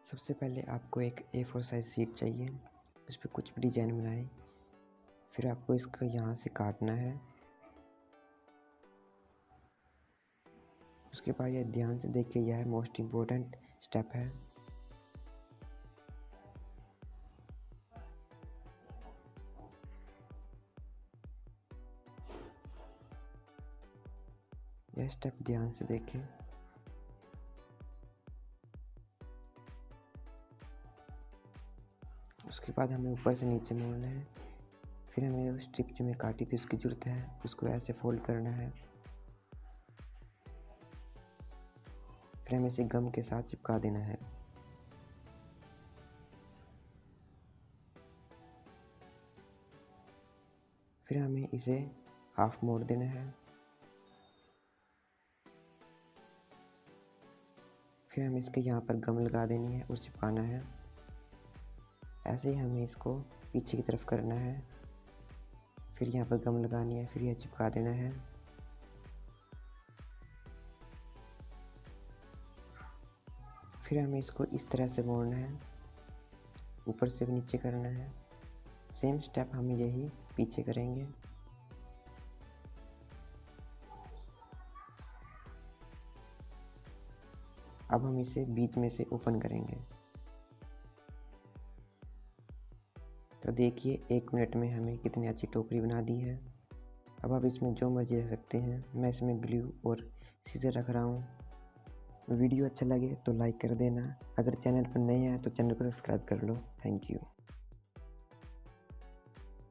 सबसे पहले आपको एक A4 साइज शीट चाहिए, उस पर कुछ भी डिज़ाइन बनाएं। फिर आपको इसको यहाँ से काटना है। उसके बाद यह ध्यान से देखिए, यह मोस्ट इम्पोर्टेंट स्टेप है। यह स्टेप ध्यान से देखें। उसके बाद हमें ऊपर से नीचे मोड़ना है। फिर हमें उस स्ट्रिप जो मैं काटी थी उसकी ज़रूरत है, उसको ऐसे फोल्ड करना है। फिर हमें इसे गम के साथ चिपका देना है। फिर हमें इसे हाफ मोड़ देना है। फिर हमें इसके यहाँ पर गम लगा देनी है और चिपकाना है। ऐसे ही हमें इसको पीछे की तरफ करना है। फिर यहाँ पर गम लगानी है, फिर यह चिपका देना है। फिर हमें इसको इस तरह से मोड़ना है, ऊपर से भी नीचे करना है। सेम स्टेप हम यही पीछे करेंगे। अब हम इसे बीच में से ओपन करेंगे। तो देखिए 1 मिनट में हमें कितनी अच्छी टोकरी बना दी है। अब आप इसमें जो मर्जी रख सकते हैं। मैं इसमें ग्लू और सीजर रख रहा हूँ। वीडियो अच्छा लगे तो लाइक कर देना। अगर चैनल पर नए हैं तो चैनल को सब्सक्राइब कर लो। Thank you.